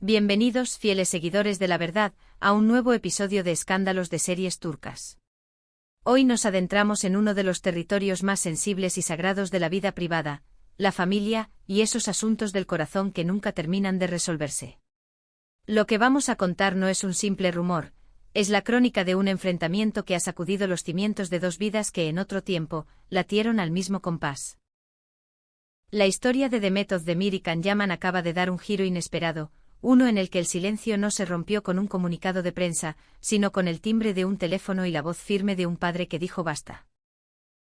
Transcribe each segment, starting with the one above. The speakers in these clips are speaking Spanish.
Bienvenidos, fieles seguidores de la verdad, a un nuevo episodio de Escándalos de Series Turcas. Hoy nos adentramos en uno de los territorios más sensibles y sagrados de la vida privada, la familia, y esos asuntos del corazón que nunca terminan de resolverse. Lo que vamos a contar no es un simple rumor, es la crónica de un enfrentamiento que ha sacudido los cimientos de dos vidas que en otro tiempo latieron al mismo compás. La historia de Demet Özdemir y Can Yaman acaba de dar un giro inesperado, uno en el que el silencio no se rompió con un comunicado de prensa, sino con el timbre de un teléfono y la voz firme de un padre que dijo basta.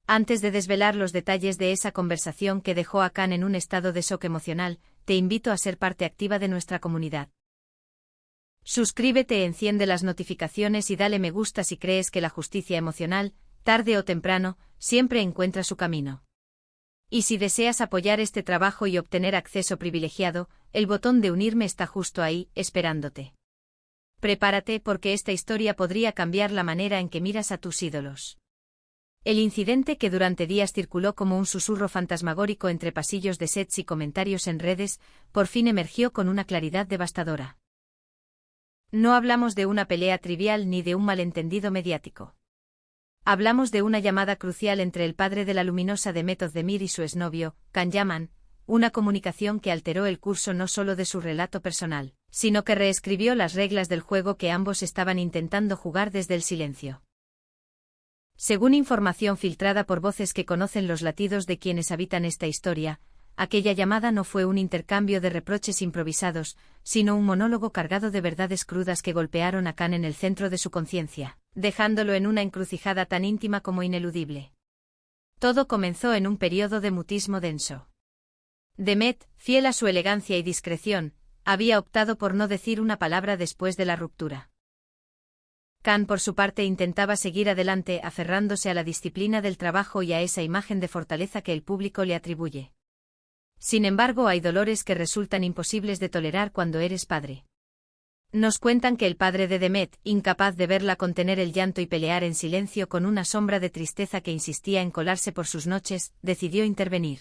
Antes de desvelar los detalles de esa conversación que dejó a Can en un estado de shock emocional, te invito a ser parte activa de nuestra comunidad. Suscríbete, enciende las notificaciones y dale me gusta si crees que la justicia emocional, tarde o temprano, siempre encuentra su camino. Y si deseas apoyar este trabajo y obtener acceso privilegiado, el botón de unirme está justo ahí, esperándote. Prepárate porque esta historia podría cambiar la manera en que miras a tus ídolos. El incidente que durante días circuló como un susurro fantasmagórico entre pasillos de sets y comentarios en redes, por fin emergió con una claridad devastadora. No hablamos de una pelea trivial ni de un malentendido mediático. Hablamos de una llamada crucial entre el padre de la luminosa Demet Özdemir y su exnovio, Can Yaman, una comunicación que alteró el curso no solo de su relato personal, sino que reescribió las reglas del juego que ambos estaban intentando jugar desde el silencio. Según información filtrada por voces que conocen los latidos de quienes habitan esta historia, aquella llamada no fue un intercambio de reproches improvisados, sino un monólogo cargado de verdades crudas que golpearon a Can en el centro de su conciencia, dejándolo en una encrucijada tan íntima como ineludible. Todo comenzó en un periodo de mutismo denso. Demet, fiel a su elegancia y discreción, había optado por no decir una palabra después de la ruptura. Can, por su parte, intentaba seguir adelante aferrándose a la disciplina del trabajo y a esa imagen de fortaleza que el público le atribuye. Sin embargo, hay dolores que resultan imposibles de tolerar cuando eres padre. Nos cuentan que el padre de Demet, incapaz de verla contener el llanto y pelear en silencio con una sombra de tristeza que insistía en colarse por sus noches, decidió intervenir.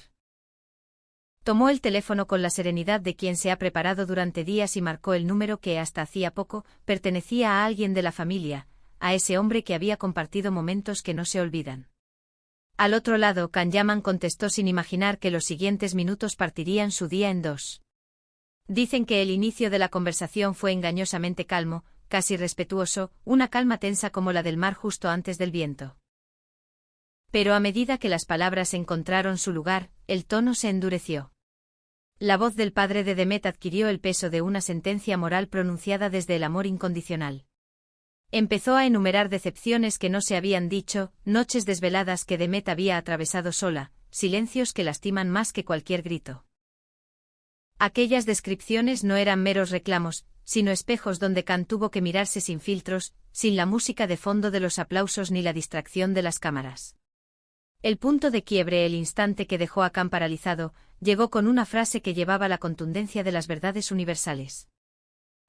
Tomó el teléfono con la serenidad de quien se ha preparado durante días y marcó el número que hasta hacía poco pertenecía a alguien de la familia, a ese hombre que había compartido momentos que no se olvidan. Al otro lado, Can Yaman contestó sin imaginar que los siguientes minutos partirían su día en dos. Dicen que el inicio de la conversación fue engañosamente calmo, casi respetuoso, una calma tensa como la del mar justo antes del viento. Pero a medida que las palabras encontraron su lugar, el tono se endureció. La voz del padre de Demet adquirió el peso de una sentencia moral pronunciada desde el amor incondicional. Empezó a enumerar decepciones que no se habían dicho, noches desveladas que Demet había atravesado sola, silencios que lastiman más que cualquier grito. Aquellas descripciones no eran meros reclamos, sino espejos donde Can tuvo que mirarse sin filtros, sin la música de fondo de los aplausos ni la distracción de las cámaras. El punto de quiebre, el instante que dejó a Can paralizado, llegó con una frase que llevaba la contundencia de las verdades universales.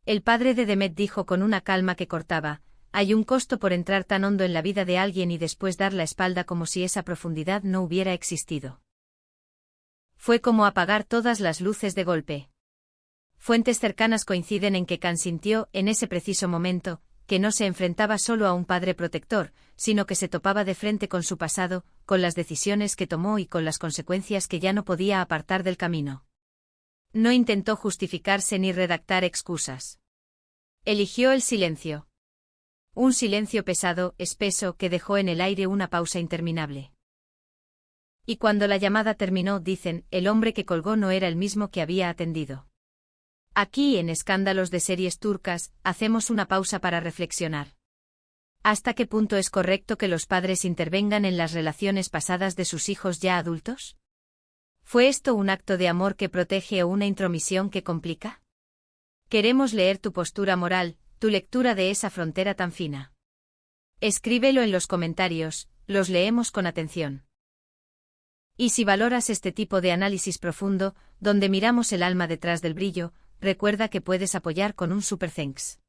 El padre de Demet dijo con una calma que cortaba: hay un costo por entrar tan hondo en la vida de alguien y después dar la espalda como si esa profundidad no hubiera existido. Fue como apagar todas las luces de golpe. Fuentes cercanas coinciden en que Can sintió, en ese preciso momento, que no se enfrentaba solo a un padre protector, sino que se topaba de frente con su pasado, con las decisiones que tomó y con las consecuencias que ya no podía apartar del camino. No intentó justificarse ni redactar excusas. Eligió el silencio. Un silencio pesado, espeso, que dejó en el aire una pausa interminable. Y cuando la llamada terminó, dicen, el hombre que colgó no era el mismo que había atendido. Aquí, en Escándalos de Series Turcas, hacemos una pausa para reflexionar. ¿Hasta qué punto es correcto que los padres intervengan en las relaciones pasadas de sus hijos ya adultos? ¿Fue esto un acto de amor que protege o una intromisión que complica? Queremos leer tu postura moral, tu lectura de esa frontera tan fina. Escríbelo en los comentarios, los leemos con atención. Y si valoras este tipo de análisis profundo, donde miramos el alma detrás del brillo, recuerda que puedes apoyar con un super thanks.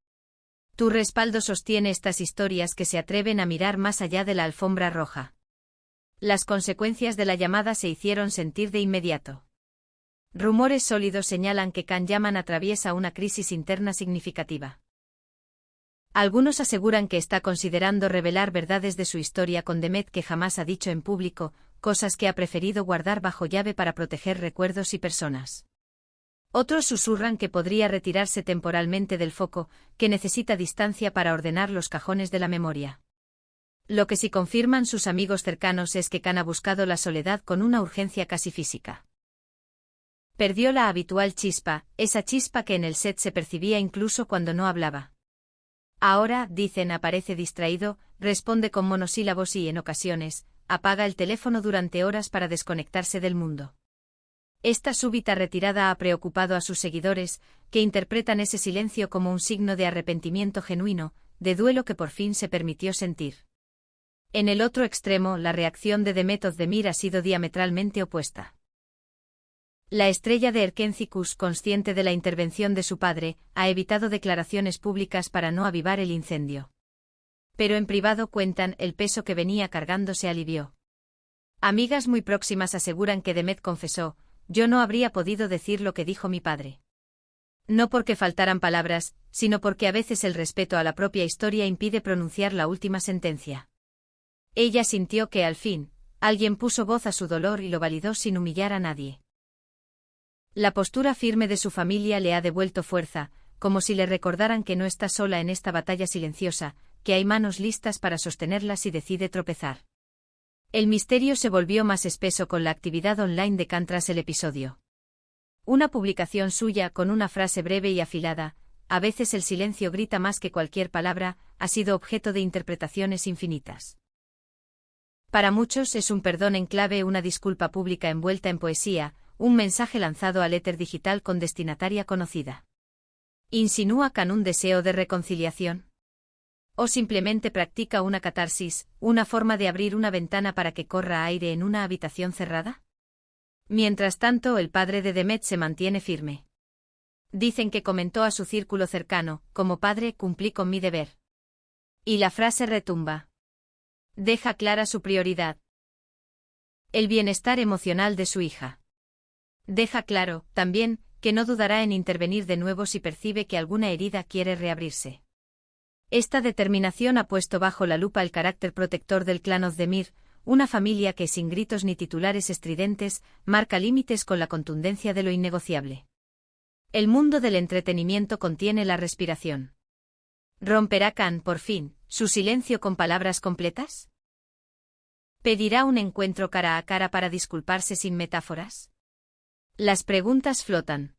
Tu respaldo sostiene estas historias que se atreven a mirar más allá de la alfombra roja. Las consecuencias de la llamada se hicieron sentir de inmediato. Rumores sólidos señalan que Can Yaman atraviesa una crisis interna significativa. Algunos aseguran que está considerando revelar verdades de su historia con Demet que jamás ha dicho en público, cosas que ha preferido guardar bajo llave para proteger recuerdos y personas. Otros susurran que podría retirarse temporalmente del foco, que necesita distancia para ordenar los cajones de la memoria. Lo que sí confirman sus amigos cercanos es que Can ha buscado la soledad con una urgencia casi física. Perdió la habitual chispa, esa chispa que en el set se percibía incluso cuando no hablaba. Ahora, dicen, aparece distraído, responde con monosílabos y, en ocasiones, apaga el teléfono durante horas para desconectarse del mundo. Esta súbita retirada ha preocupado a sus seguidores, que interpretan ese silencio como un signo de arrepentimiento genuino, de duelo que por fin se permitió sentir. En el otro extremo, la reacción de Demet Özdemir ha sido diametralmente opuesta. La estrella de Erkenci-Kuş, consciente de la intervención de su padre, ha evitado declaraciones públicas para no avivar el incendio. Pero en privado cuentan, el peso que venía cargando se alivió. Amigas muy próximas aseguran que Demet confesó: yo no habría podido decir lo que dijo mi padre. No porque faltaran palabras, sino porque a veces el respeto a la propia historia impide pronunciar la última sentencia. Ella sintió que al fin, alguien puso voz a su dolor y lo validó sin humillar a nadie. La postura firme de su familia le ha devuelto fuerza, como si le recordaran que no está sola en esta batalla silenciosa, que hay manos listas para sostenerla si decide tropezar. El misterio se volvió más espeso con la actividad online de Can tras el episodio. Una publicación suya con una frase breve y afilada: a veces el silencio grita más que cualquier palabra, ha sido objeto de interpretaciones infinitas. Para muchos es un perdón en clave, una disculpa pública envuelta en poesía, un mensaje lanzado al éter digital con destinataria conocida. ¿Insinúa Can un deseo de reconciliación? ¿O simplemente practica una catarsis, una forma de abrir una ventana para que corra aire en una habitación cerrada? Mientras tanto, el padre de Demet se mantiene firme. Dicen que comentó a su círculo cercano: como padre cumplí con mi deber. Y la frase retumba. Deja clara su prioridad: el bienestar emocional de su hija. Deja claro, también, que no dudará en intervenir de nuevo si percibe que alguna herida quiere reabrirse. Esta determinación ha puesto bajo la lupa el carácter protector del clan Özdemir, una familia que, sin gritos ni titulares estridentes, marca límites con la contundencia de lo innegociable. El mundo del entretenimiento contiene la respiración. ¿Romperá Can, por fin, su silencio con palabras completas? ¿Pedirá un encuentro cara a cara para disculparse sin metáforas? Las preguntas flotan.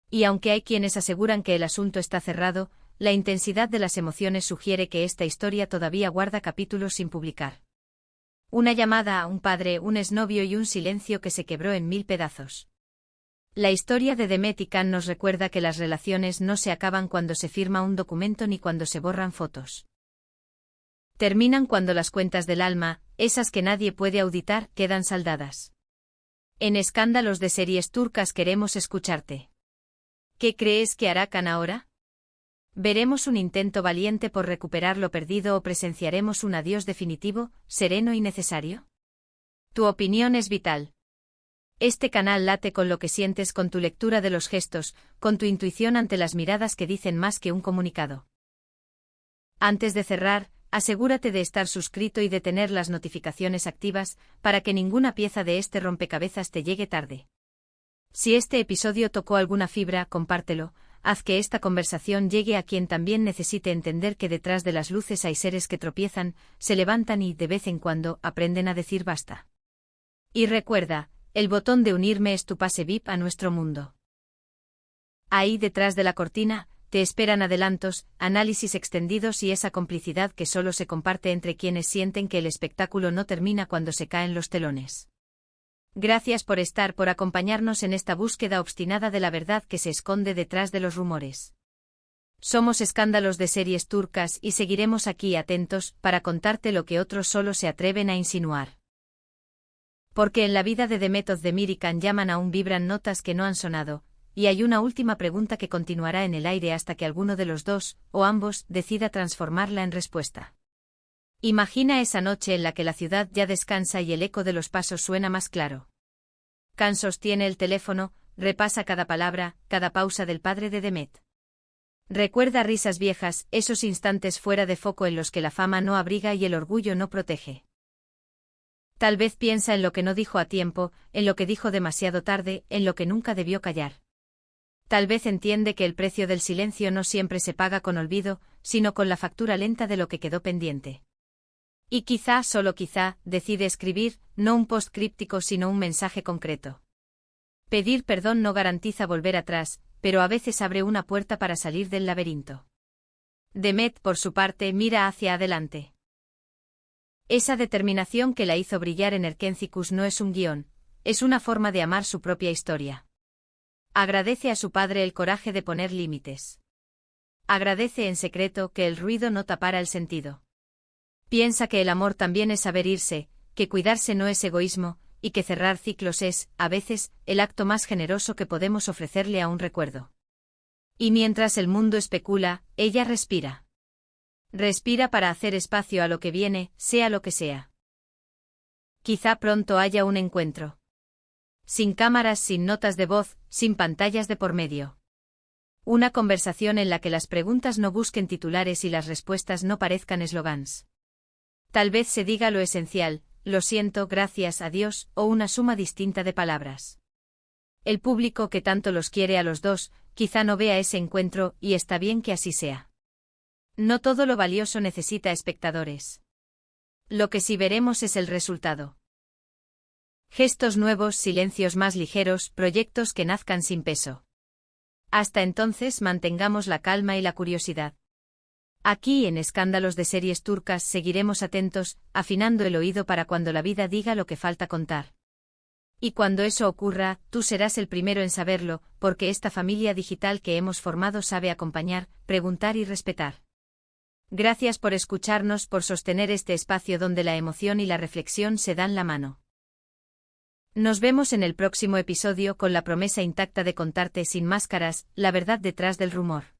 Y aunque hay quienes aseguran que el asunto está cerrado, la intensidad de las emociones sugiere que esta historia todavía guarda capítulos sin publicar. Una llamada a un padre, un exnovio y un silencio que se quebró en 1000 pedazos. La historia de Demet y Can nos recuerda que las relaciones no se acaban cuando se firma un documento ni cuando se borran fotos. Terminan cuando las cuentas del alma, esas que nadie puede auditar, quedan saldadas. En Escándalos de Series Turcas queremos escucharte. ¿Qué crees que hará Can ahora? ¿Veremos un intento valiente por recuperar lo perdido o presenciaremos un adiós definitivo, sereno y necesario? Tu opinión es vital. Este canal late con lo que sientes, con tu lectura de los gestos, con tu intuición ante las miradas que dicen más que un comunicado. Antes de cerrar, asegúrate de estar suscrito y de tener las notificaciones activas, para que ninguna pieza de este rompecabezas te llegue tarde. Si este episodio tocó alguna fibra, compártelo, haz que esta conversación llegue a quien también necesite entender que detrás de las luces hay seres que tropiezan, se levantan y, de vez en cuando, aprenden a decir basta. Y recuerda, el botón de unirme es tu pase VIP a nuestro mundo. Ahí detrás de la cortina, te esperan adelantos, análisis extendidos y esa complicidad que solo se comparte entre quienes sienten que el espectáculo no termina cuando se caen los telones. Gracias por acompañarnos en esta búsqueda obstinada de la verdad que se esconde detrás de los rumores. Somos Escándalos de Series Turcas y seguiremos aquí atentos para contarte lo que otros solo se atreven a insinuar. Porque en la vida de Demet Özdemir y Can Yaman aún vibran notas que no han sonado, y hay una última pregunta que continuará en el aire hasta que alguno de los dos, o ambos, decida transformarla en respuesta. Imagina esa noche en la que la ciudad ya descansa y el eco de los pasos suena más claro. Can sostiene el teléfono, repasa cada palabra, cada pausa del padre de Demet. Recuerda risas viejas, esos instantes fuera de foco en los que la fama no abriga y el orgullo no protege. Tal vez piensa en lo que no dijo a tiempo, en lo que dijo demasiado tarde, en lo que nunca debió callar. Tal vez entiende que el precio del silencio no siempre se paga con olvido, sino con la factura lenta de lo que quedó pendiente. Y quizá, solo quizá, decide escribir, no un post críptico sino un mensaje concreto. Pedir perdón no garantiza volver atrás, pero a veces abre una puerta para salir del laberinto. Demet, por su parte, mira hacia adelante. Esa determinación que la hizo brillar en Erkencicus no es un guión, es una forma de amar su propia historia. Agradece a su padre el coraje de poner límites. Agradece en secreto que el ruido no tapara el sentido. Piensa que el amor también es saber irse, que cuidarse no es egoísmo, y que cerrar ciclos es, a veces, el acto más generoso que podemos ofrecerle a un recuerdo. Y mientras el mundo especula, ella respira. Respira para hacer espacio a lo que viene, sea lo que sea. Quizá pronto haya un encuentro. Sin cámaras, sin notas de voz, sin pantallas de por medio. Una conversación en la que las preguntas no busquen titulares y las respuestas no parezcan eslogans. Tal vez se diga lo esencial, lo siento, gracias a Dios, o una suma distinta de palabras. El público que tanto los quiere a los dos, quizá no vea ese encuentro, y está bien que así sea. No todo lo valioso necesita espectadores. Lo que sí veremos es el resultado. Gestos nuevos, silencios más ligeros, proyectos que nazcan sin peso. Hasta entonces mantengamos la calma y la curiosidad. Aquí en Escándalos de Series Turcas seguiremos atentos, afinando el oído para cuando la vida diga lo que falta contar. Y cuando eso ocurra, tú serás el primero en saberlo, porque esta familia digital que hemos formado sabe acompañar, preguntar y respetar. Gracias por escucharnos, por sostener este espacio donde la emoción y la reflexión se dan la mano. Nos vemos en el próximo episodio con la promesa intacta de contarte sin máscaras, la verdad detrás del rumor.